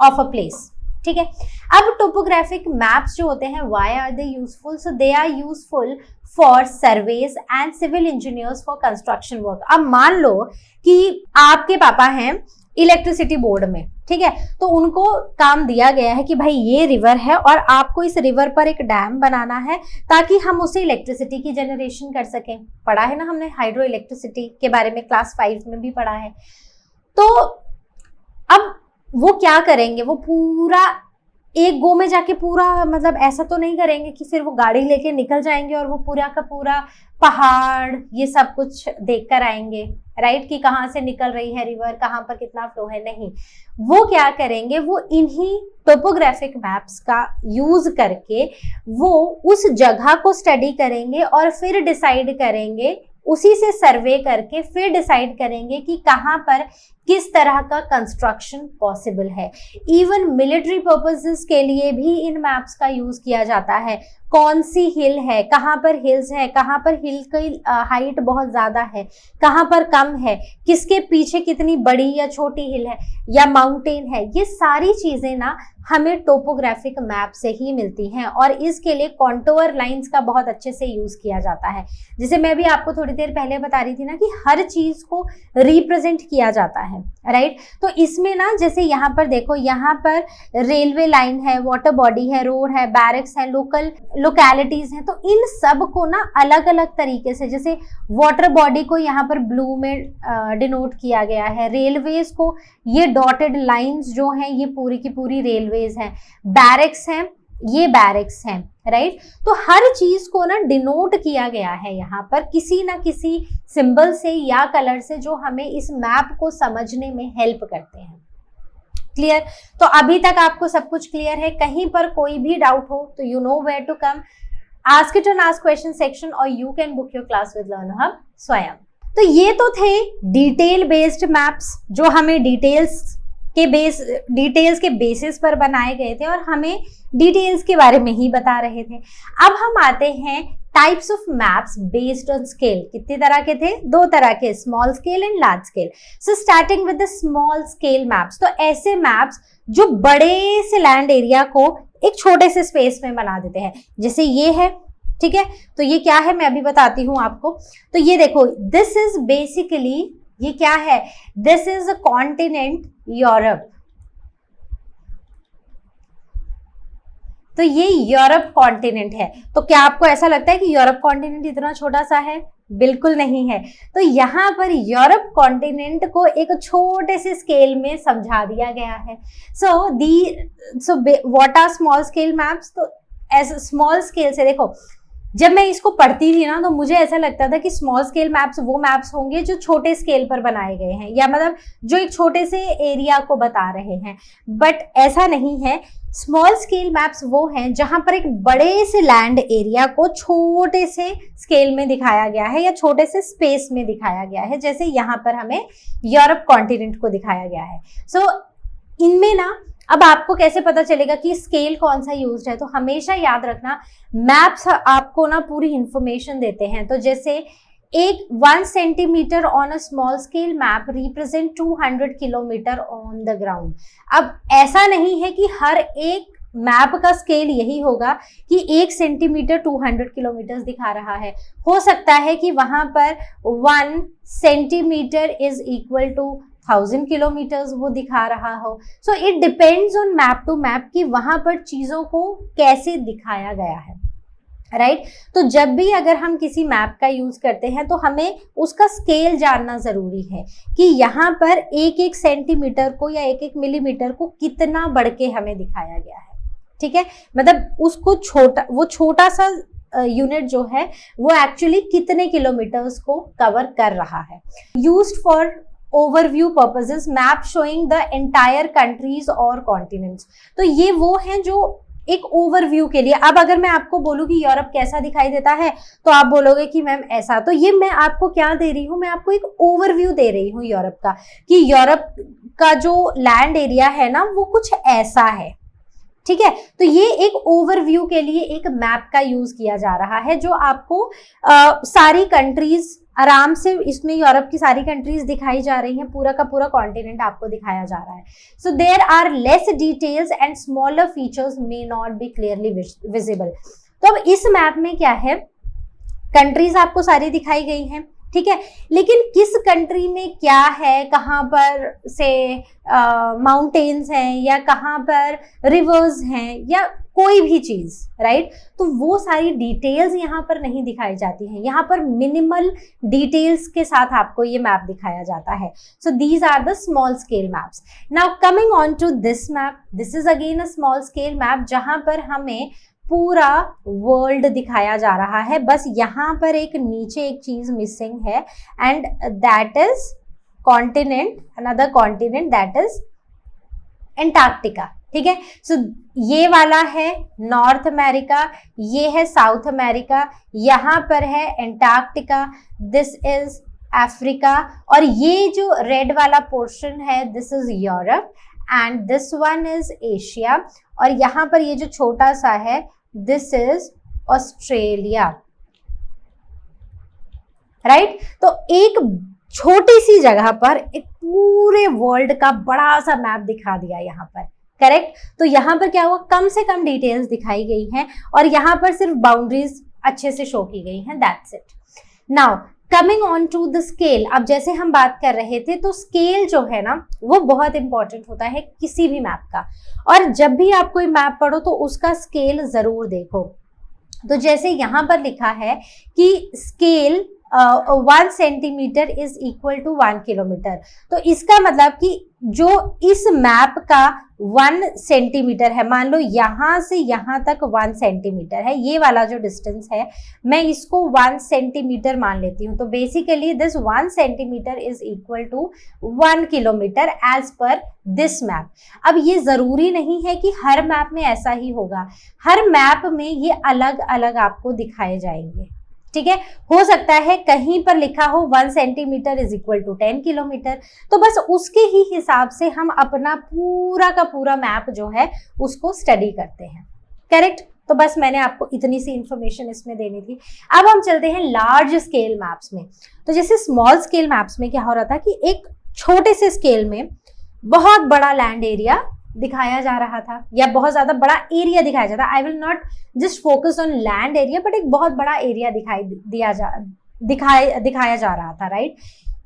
[SPEAKER 1] of a place, ठीक है। अब टोपोग्राफिक मैप्स जो होते हैं, why are they useful? So they are useful for surveys and civil engineers for construction work. अब मान लो कि आपके पापा हैं इलेक्ट्रिसिटी बोर्ड में, ठीक है, तो उनको काम दिया गया है कि भाई ये रिवर है और आपको इस रिवर पर एक डैम बनाना है ताकि हम उसे इलेक्ट्रिसिटी की जनरेशन कर सकें। पढ़ा है ना हमने हाइड्रो इलेक्ट्रिसिटी के बारे में, क्लास 5 में भी पढ़ा है। तो अब वो क्या करेंगे, वो पूरा एक गो में जाके पूरा, मतलब ऐसा तो नहीं करेंगे कि फिर वो गाड़ी लेके निकल जाएंगे और वो पूरा का पूरा पहाड़ ये सब कुछ देख कर आएंगे, राइट, कि कहाँ से निकल रही है रिवर, कहाँ पर कितना फ्लो है, नहीं। वो क्या करेंगे, वो इन्हीं टोपोग्राफिक मैप्स का यूज करके वो उस जगह को स्टडी करेंगे और फिर डिसाइड करेंगे, उसी से सर्वे करके फिर डिसाइड करेंगे कि कहाँ पर किस तरह का कंस्ट्रक्शन पॉसिबल है। इवन मिलिट्री पर्पसेस के लिए भी इन मैप्स का यूज किया जाता है। कौन सी हिल है, कहाँ पर हिल्स है, कहाँ पर हिल की हाइट बहुत ज्यादा है, कहाँ पर कम है, किसके पीछे कितनी बड़ी या छोटी हिल है या माउंटेन है, ये सारी चीजें ना हमें टोपोग्राफिक मैप से ही मिलती हैं। और इसके लिए कॉन्टोर लाइंस का बहुत अच्छे से यूज किया जाता है। जैसे मैं भी आपको थोड़ी देर पहले बता रही थी ना कि हर चीज को रिप्रेजेंट किया जाता है, राइट। तो इसमें ना जैसे यहाँ पर देखो, यहाँ पर रेलवे लाइन है, वाटर बॉडी है, रोड है, बैरक्स है, लोकेलिटीज हैं, तो इन सब को ना अलग अलग तरीके से, जैसे वाटर बॉडी को यहाँ पर ब्लू में डिनोट किया गया है, रेलवेज को ये डॉटेड लाइंस जो हैं ये पूरी की पूरी रेलवेज हैं, बैरक्स हैं ये बैरक्स हैं, राइट। तो हर चीज को ना डिनोट किया गया है यहाँ पर किसी ना किसी सिंबल से या कलर से, जो हमें इस मैप को समझने में हेल्प करते हैं। क्लियर? तो अभी तक आपको सब कुछ क्लियर है? कहीं पर कोई भी डाउट हो तो you know where to come, ask it and ask question section, और you can book your class with learn hub स्वयं। तो ये तो थे डिटेल बेस्ड मैप्स जो हमें डिटेल्स के बेसिस पर बनाए गए थे और हमें डिटेल्स के बारे में ही बता रहे थे। अब हम आते हैं types of maps based on scale. कितने तरह के थे? 2 तरह के, small scale and large scale. So starting with the small scale maps, तो ऐसे मैप्स जो बड़े से लैंड एरिया को एक छोटे से स्पेस में बना देते हैं, जैसे ये है, ठीक है। तो ये क्या है मैं अभी बताती हूँ आपको। तो ये देखो, दिस इज बेसिकली, ये क्या है? This is a continent Europe. तो ये यूरोप कॉन्टिनेंट है। तो क्या आपको ऐसा लगता है कि यूरोप कॉन्टिनेंट इतना छोटा सा है? बिल्कुल नहीं है। तो यहाँ पर यूरोप कॉन्टिनेंट को एक छोटे से स्केल में समझा दिया गया है। So what are small scale maps? तो एज स्मॉल स्केल से देखो, जब मैं इसको पढ़ती थी ना तो मुझे ऐसा लगता था कि स्मॉल स्केल मैप्स वो मैप्स होंगे जो छोटे स्केल पर बनाए गए हैं, या मतलब जो एक छोटे से एरिया को बता रहे हैं, बट ऐसा नहीं है। स्मॉल स्केल मैप्स वो हैं जहां पर एक बड़े से लैंड एरिया को छोटे से स्केल में दिखाया गया है या छोटे से स्पेस में दिखाया गया है, जैसे यहाँ पर हमें यूरोप कॉन्टिनेंट को दिखाया गया है। सो इनमें ना अब आपको कैसे पता चलेगा कि स्केल कौन सा यूज्ड है? तो हमेशा याद रखना, मैप्स आपको ना पूरी इंफॉर्मेशन देते हैं। तो जैसे एक 1 centimetre on a small scale map represent 200 kilometre on the ground. अब ऐसा नहीं है कि हर एक मैप का स्केल यही होगा कि 1 सेंटीमीटर 200 किलोमीटर दिखा रहा है। हो सकता है कि वहां पर 1 centimetre is equal to 1000 kilometres वो दिखा रहा हो। So it depends on map to map कि वहां पर चीजों को कैसे दिखाया गया है, राइट। तो जब भी अगर हम किसी मैप का यूज करते हैं तो हमें उसका स्केल जानना जरूरी है कि यहाँ पर 1-1 सेंटीमीटर को या 1-1 मिलीमीटर को कितना बढ़ के हमें दिखाया गया है, ठीक है। मतलब उसको वो छोटा सा यूनिट जो है वो एक्चुअली कितने किलोमीटर्स को कवर कर रहा है। Used for overview purposes, map showing the entire countries और कॉन्टिनेंट्स। तो ये वो हैं जो एक ओवरव्यू के लिए। अब अगर मैं आपको बोलूं कि यूरोप कैसा दिखाई देता है तो आप बोलोगे कि मैम ऐसा। तो ये मैं आपको क्या दे रही हूँ? मैं आपको एक ओवरव्यू दे रही हूँ यूरोप का, कि यूरोप का जो लैंड एरिया है ना वो कुछ ऐसा है, ठीक है। तो ये एक ओवरव्यू के लिए एक मैप का यूज किया जा रहा है जो आपको सारी कंट्रीज आराम से, इसमें यूरोप की सारी कंट्रीज दिखाई जा रही हैं, पूरा का पूरा कॉन्टिनेंट आपको दिखाया जा रहा है। So there are less details and smaller features may not be clearly visible. तो अब इस मैप में क्या है, कंट्रीज आपको सारी दिखाई गई हैं, ठीक है। लेकिन किस कंट्री में क्या है, कहाँ पर से माउंटेन्स हैं या कहाँ पर रिवर्स हैं या कोई भी चीज, राइट, तो वो सारी डिटेल्स यहाँ पर नहीं दिखाई जाती हैं। यहाँ पर मिनिमल डिटेल्स के साथ आपको ये मैप दिखाया जाता है। So these are the small scale maps. Now coming on to this map, this is again a small scale map जहां पर हमें पूरा वर्ल्ड दिखाया जा रहा है। बस यहाँ पर एक नीचे एक चीज मिसिंग है and that is continent, another continent that is Antarctica, ठीक है। सो ये वाला है नॉर्थ अमेरिका, ये है साउथ अमेरिका, यहाँ पर है एंटार्क्टिका, दिस इज अफ्रीका, और ये जो रेड वाला पोर्शन है this is Europe and this one is Asia, और यहाँ पर ये जो छोटा सा है दिस इज ऑस्ट्रेलिया, राइट। तो एक छोटी सी जगह पर एक पूरे वर्ल्ड का बड़ा सा मैप दिखा दिया यहाँ पर, करेक्ट। तो यहाँ पर क्या हुआ, कम से कम डिटेल्स दिखाई गई हैं और यहाँ पर सिर्फ बाउंड्रीज अच्छे से शो की गई हैं, that's it. Now coming on to the scale, अब जैसे हम बात कर रहे थे तो स्केल जो है ना वो बहुत इंपॉर्टेंट होता है किसी भी मैप का, और जब भी आप कोई मैप पढ़ो तो उसका स्केल जरूर देखो। तो जैसे यहाँ पर लिखा है कि scale 1 centimetre is equal to 1 kilometre, तो इसका मतलब कि जो इस मैप का 1 सेंटीमीटर है, मान लो यहाँ से यहाँ तक 1 सेंटीमीटर है, ये वाला जो डिस्टेंस है मैं इसको 1 सेंटीमीटर मान लेती हूँ। तो basically this 1 centimetre is equal to 1 kilometre as per this map. अब ये जरूरी नहीं है कि हर मैप में ऐसा ही होगा, हर मैप में ये अलग अलग आपको दिखाए जाएंगे, ठीक है। हो सकता है कहीं पर लिखा हो 1 centimetre is equal to 10 kilometre, तो बस उसके ही हिसाब से हम अपना पूरा का पूरा मैप जो है उसको स्टडी करते हैं, करेक्ट। तो बस मैंने आपको इतनी सी इंफॉर्मेशन इसमें देनी थी। अब हम चलते हैं लार्ज स्केल मैप्स में। तो जैसे स्मॉल स्केल मैप्स में क्या हो रहा था कि एक छोटे से स्केल में बहुत बड़ा लैंड एरिया दिखाया जा रहा था या बहुत ज्यादा बड़ा एरिया दिखाया जाता। I will not just focus on land area, but एक बहुत बड़ा एरिया दिखाया जा रहा था, राइट।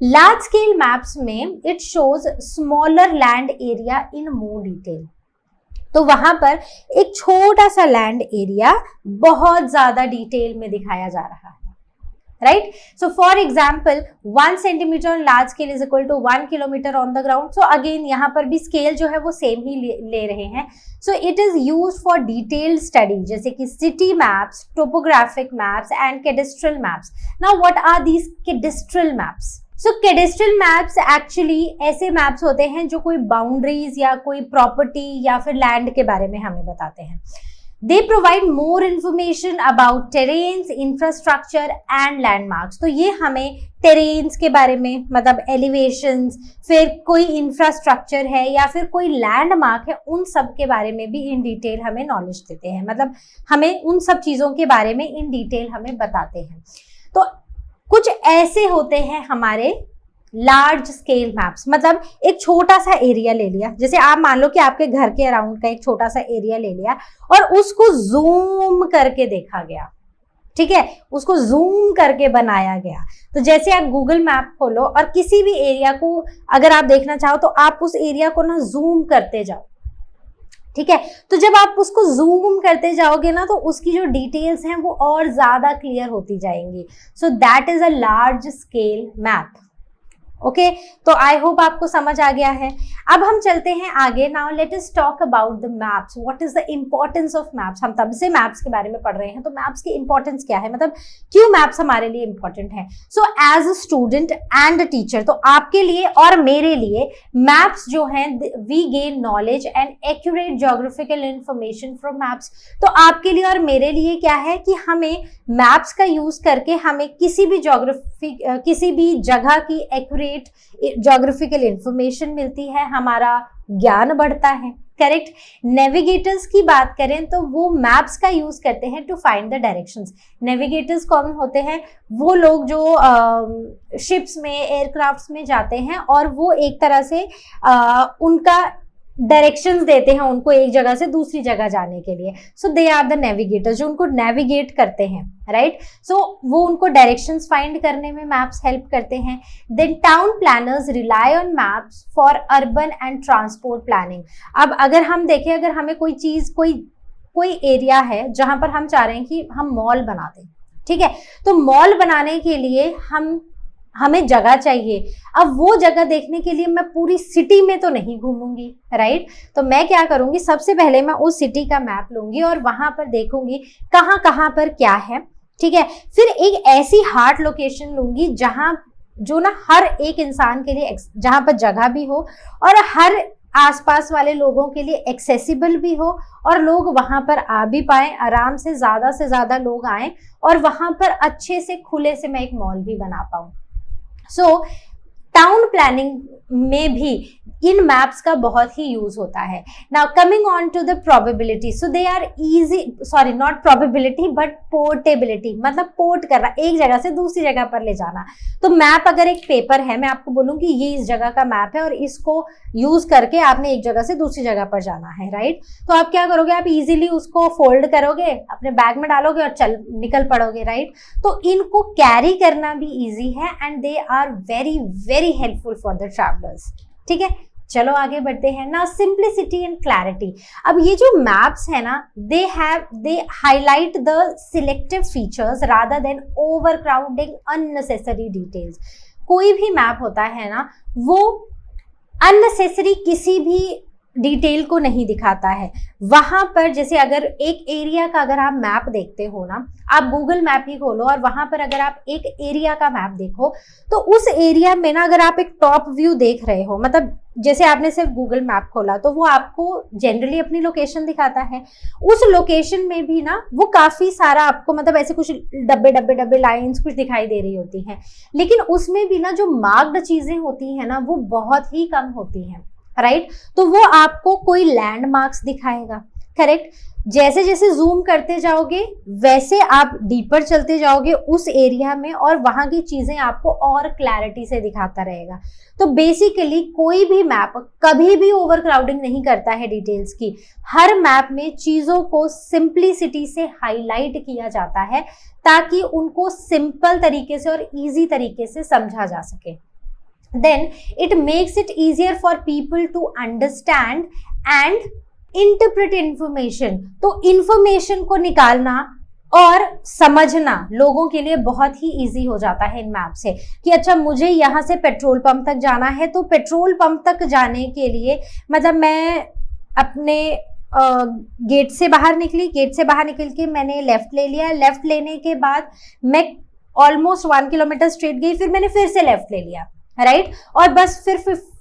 [SPEAKER 1] लार्ज स्केल मैप्स में it shows smaller land area in more detail, तो वहां पर एक छोटा सा लैंड एरिया बहुत ज्यादा डिटेल में दिखाया जा रहा है, right. So for example 1 centimetre on large scale is equal to 1 kilometre on the ground. So again यहाँ पर भी स्केल जो है वो सेम ही ले रहे हैं। So it is use for detailed study, जैसे कि city maps, topographic maps and cadastral maps. Now what are these cadastral maps? So cadastral maps actually ऐसे मैप्स होते हैं जो कोई बाउंड्रीज या कोई प्रॉपर्टी या फिर लैंड के बारे में हमें बताते हैं। They provide more information about terrains, infrastructure and landmarks। तो ये हमें terrains के बारे में, मतलब elevations, फिर कोई infrastructure है या फिर कोई landmark है, उन सब के बारे में भी in detail हमें knowledge देते हैं, मतलब हमें उन सब चीज़ों के बारे में in detail हमें बताते हैं। तो कुछ ऐसे होते हैं हमारे लार्ज स्केल मैप्स, मतलब एक छोटा सा एरिया ले लिया, जैसे आप मान लो कि आपके घर के अराउंड का एक छोटा सा एरिया ले लिया और उसको जूम करके देखा गया, ठीक है, उसको जूम करके बनाया गया। तो जैसे आप गूगल मैप खोलो और किसी भी एरिया को अगर आप देखना चाहो तो आप उस एरिया को ना जूम करते जाओ, ठीक है। तो जब आप उसको जूम करते जाओगे ना तो उसकी जो डिटेल्स हैं वो और ज्यादा क्लियर होती जाएंगी। So that is a large scale map. Okay, तो आई होप आपको समझ आ गया है। अब हम चलते हैं आगे। Now let us talk about the maps. What is the importance of maps? हम तब से मैप्स के बारे में पढ़ रहे हैं, तो मैप्स की इंपॉर्टेंस क्या है, मतलब क्यों मैप्स हमारे लिए इंपॉर्टेंट है। So as a student and a teacher, तो आपके लिए और मेरे लिए मैप्स जो हैं, we gain knowledge and accurate geographical information from maps. तो आपके लिए और मेरे लिए क्या है कि हमें मैप्स का यूज करके हमें किसी भी जगह की एक्यूरेट ज्योग्राफिकल इंफॉर्मेशन मिलती है, हमारा ज्ञान बढ़ता है, करेक्ट। नेविगेटर्स की बात करें तो वो मैप्स का यूज करते हैं to find the directions. Navigators कौन होते हैं? वो लोग जो शिप्स में, एयरक्राफ्ट्स में जाते हैं और वो एक तरह से उनका डायरेक्शंस देते हैं उनको एक जगह से दूसरी जगह जाने के लिए। सो दे आर द नेविगेटर, जो उनको नेविगेट करते हैं, राइट। सो वो उनको डायरेक्शंस फाइंड करने में मैप्स हेल्प करते हैं। Then town planners rely on maps for urban and transport planning. अब अगर हम देखें, अगर हमें कोई चीज, कोई एरिया है जहां पर हम चाह रहे हैं कि हम मॉल बना दें, ठीक है, तो मॉल बनाने के लिए हमें जगह चाहिए। अब वो जगह देखने के लिए मैं पूरी सिटी में तो नहीं घूमूंगी, राइट। तो मैं क्या करूंगी, सबसे पहले मैं उस सिटी का मैप लूंगी और वहां पर देखूंगी कहाँ कहाँ पर क्या है, ठीक है। फिर एक ऐसी हार्ड लोकेशन लूंगी जहां जो ना हर एक इंसान के लिए, जहां पर जगह भी हो और हर आसपास वाले लोगों के लिए एक्सेसिबल भी हो, और लोग वहां पर आ भी पाए आराम से ज्यादा लोग आए, और वहां पर अच्छे से खुले से मैं एक मॉल भी बना पाऊं। सो टाउन प्लानिंग में भी इन मैप्स का बहुत ही यूज होता है। Now coming on to the probability, so they are easy, sorry not probability but portability, मतलब पोर्ट करना, एक जगह से दूसरी जगह पर ले जाना। तो मैप अगर एक पेपर है, मैं आपको बोलूं कि ये इस जगह का मैप है और इसको यूज करके आपने एक जगह से दूसरी जगह पर जाना है, राइट। तो आप क्या करोगे, आप इजीली उसको फोल्ड करोगे, अपने बैग में डालोगे और निकल पड़ोगे, राइट। तो इनको कैरी करना भी इजी है and they are very very helpful for the travellers, ठीक है। चलो आगे बढ़ते हैं ना, सिंप्लिसिटी एंड क्लैरिटी। अब ये जो मैप्स है ना, they highlight the selective features rather than overcrowding unnecessary details. कोई भी मैप होता है ना, वो अननेसेसरी किसी भी डिटेल को नहीं दिखाता है। वहां पर जैसे अगर एक एरिया का अगर आप मैप देखते हो ना, आप गूगल मैप ही खोलो और वहां पर अगर आप एक एरिया का मैप देखो, तो उस एरिया में ना अगर आप एक टॉप व्यू देख रहे हो, मतलब जैसे आपने सिर्फ गूगल मैप खोला तो वो आपको जनरली अपनी लोकेशन दिखाता है। उस लोकेशन में भी ना वो काफी सारा आपको, मतलब ऐसे कुछ डब्बे लाइंस कुछ दिखाई दे रही होती हैं, लेकिन उसमें भी ना जो मार्क्ड चीजें होती हैं ना, वो बहुत ही कम होती हैं, राइट। तो वो आपको कोई लैंडमार्क्स दिखाएगा, करेक्ट। जैसे जैसे जूम करते जाओगे वैसे आप डीपर चलते जाओगे उस एरिया में, और वहां की चीजें आपको और क्लैरिटी से दिखाता रहेगा। तो बेसिकली कोई भी मैप कभी भी ओवरक्राउडिंग नहीं करता है डिटेल्स की। हर मैप में चीजों को सिंप्लिसिटी से हाईलाइट किया जाता है ताकि उनको सिंपल तरीके से और इजी तरीके से समझा जा सके। Then it makes it easier for people to understand and interpret information। तो information को निकालना और समझना लोगों के लिए बहुत ही इजी हो जाता है इन मैप से, कि अच्छा मुझे यहाँ से पेट्रोल पंप तक जाना है, तो पेट्रोल पंप तक जाने के लिए मतलब मैं अपने गेट से बाहर निकली, गेट से बाहर निकल के मैंने लेफ्ट ले लिया, लेफ्ट लेने के बाद मैं ऑलमोस्ट 1 किलोमीटर स्ट्रेट गई, फिर मैंने फिर से लेफ्ट ले लिया, राइट। और बस फिर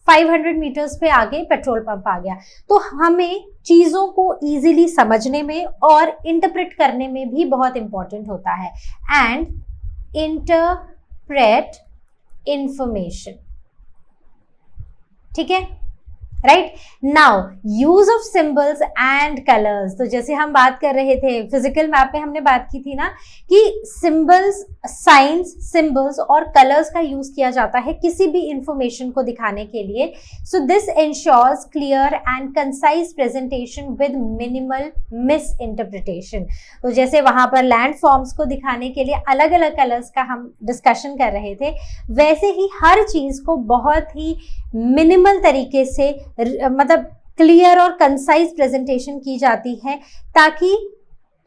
[SPEAKER 1] 500 मीटर्स पे आगे पेट्रोल पंप आ गया। तो हमें चीजों को इजीली समझने में और इंटरप्रेट करने में भी बहुत इंपॉर्टेंट होता है। एंड इंटरप्रेट इंफॉर्मेशन, ठीक है, right. Now use of symbols and colours. तो जैसे हम बात कर रहे थे फिजिकल मैप में, हमने बात की थी ना कि सिंबल्स, साइंस, सिंबल्स और कलर्स का यूज किया जाता है किसी भी इंफॉर्मेशन को दिखाने के लिए। So this ensures clear and concise presentation with minimal misinterpretation. तो जैसे वहां पर लैंड फॉर्म्स को दिखाने के लिए अलग अलग कलर्स का हम डिस्कशन कर रहे थे, वैसे ही हर चीज को बहुत ही मिनिमल तरीके से मतलब क्लियर और कंसाइज प्रेजेंटेशन की जाती है ताकि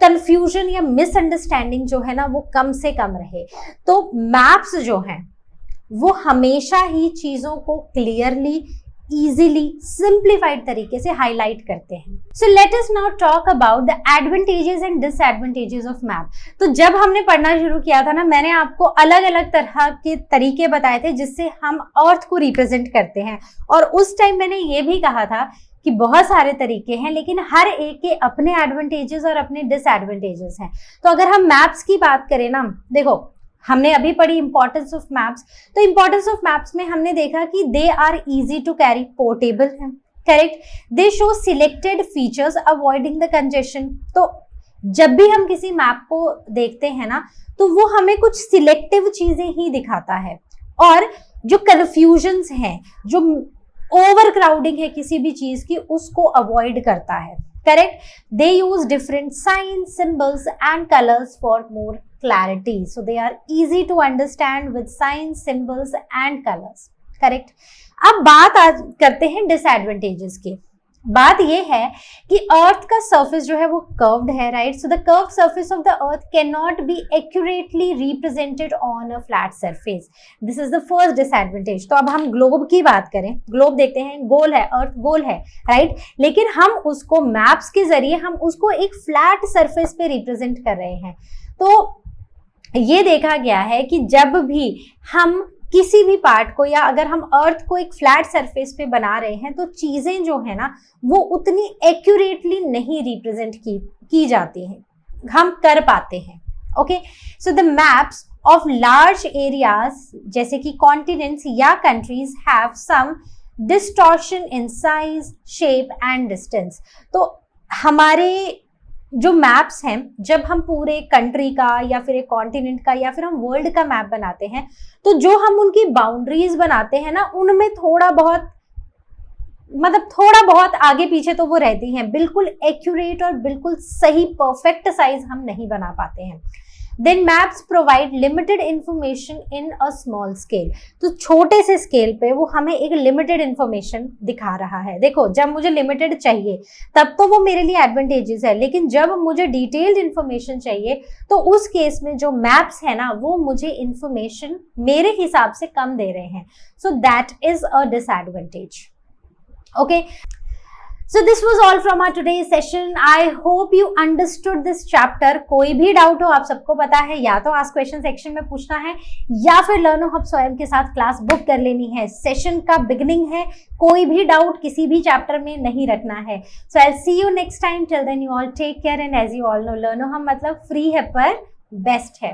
[SPEAKER 1] कंफ्यूजन या मिसअंडरस्टैंडिंग जो है ना वो कम से कम रहे। तो मैप्स जो हैं वो हमेशा ही चीजों को क्लियरली, इजीली, सिंप्लीफाइड तरीके से हाईलाइट करते हैं। So let us now talk about the advantages and disadvantages of map. तो जब हमने पढ़ना शुरू किया था ना, मैंने आपको अलग अलग तरह के तरीके बताए थे जिससे हम अर्थ को रिप्रेजेंट करते हैं, और उस टाइम मैंने ये भी कहा था कि बहुत सारे तरीके हैं लेकिन हर एक के अपने एडवांटेजेस और अपने डिसएडवांटेजेस हैं। तो अगर हम मैप्स की बात करें ना, देखो हमने अभी पढ़ी इंपॉर्टेंस ऑफ मैप्स। तो इंपॉर्टेंस ऑफ मैप्स में हमने देखा कि they are easy to carry, portable है, correct. They show selected features avoiding the congestion. तो जब भी हम किसी मैप को देखते हैं ना, तो वो हमें कुछ सिलेक्टिव चीजें ही दिखाता है, और जो कन्फ्यूजन्स हैं, जो ओवर क्राउडिंग है किसी भी चीज की, उसको अवॉइड करता है। Correct. They use different science, symbols and colours for more clarity, so they are easy to understand with signs, symbols and colors. Correct. अब बात करते हैं डिसएडवांटेजेस की। बात ये है कि अर्थ का सरफेस जो है वो कर्व्ड है, right. So the curve surface of the earth can not be accurately represented on a flat surface. This is the first disadvantage. तो अब हम ग्लोब की बात करें, ग्लोब देखते हैं, गोल है, अर्थ गोल है, राइट, लेकिन हम उसको मैप्स के जरिए हम उसको एक फ्लैट सरफेस पे रिप्रेजेंट कर रहे हैं। तो ये देखा गया है कि जब भी हम किसी भी पार्ट को, या अगर हम अर्थ को एक फ्लैट सरफेस पे बना रहे हैं, तो चीजें जो है ना वो उतनी एक्यूरेटली नहीं रिप्रेजेंट की जाती हैं, हम कर पाते हैं। Okay, so the maps of large areas जैसे कि कॉन्टिनेंट्स या countries have some distortion in size, shape and distance. तो हमारे जो मैप्स हैं, जब हम पूरे कंट्री का या फिर एक कॉन्टिनेंट का या फिर हम वर्ल्ड का मैप बनाते हैं, तो जो हम उनकी बाउंड्रीज बनाते हैं ना, उनमें थोड़ा बहुत आगे पीछे तो वो रहती हैं, बिल्कुल एक्यूरेट और बिल्कुल सही परफेक्ट साइज हम नहीं बना पाते हैं। Then maps provide limited information in a small scale. तो छोटे से स्केल पे वो हमें एक लिमिटेड इंफॉर्मेशन दिखा रहा है। देखो, जब मुझे लिमिटेड चाहिए तब तो वो मेरे लिए एडवांटेजेस है, लेकिन जब मुझे डिटेल्ड इंफॉर्मेशन चाहिए तो उस केस में जो मैप्स है ना वो मुझे इंफॉर्मेशन मेरे हिसाब से कम दे रहे हैं। So that is a disadvantage. Okay, so this was all from our today's session. I hope you understood this chapter. कोई भी डाउट हो, आप सबको पता है, या तो आस्क क्वेश्चन सेक्शन में पूछना है या फिर लर्नो हब स्वयं के साथ क्लास बुक कर लेनी है। सेशन का बिगिनिंग है, कोई भी डाउट किसी भी चैप्टर में नहीं रखना है। So I'll see you next time. Till then you all take care and as you all know, लर्नो hub मतलब फ्री है पर बेस्ट है।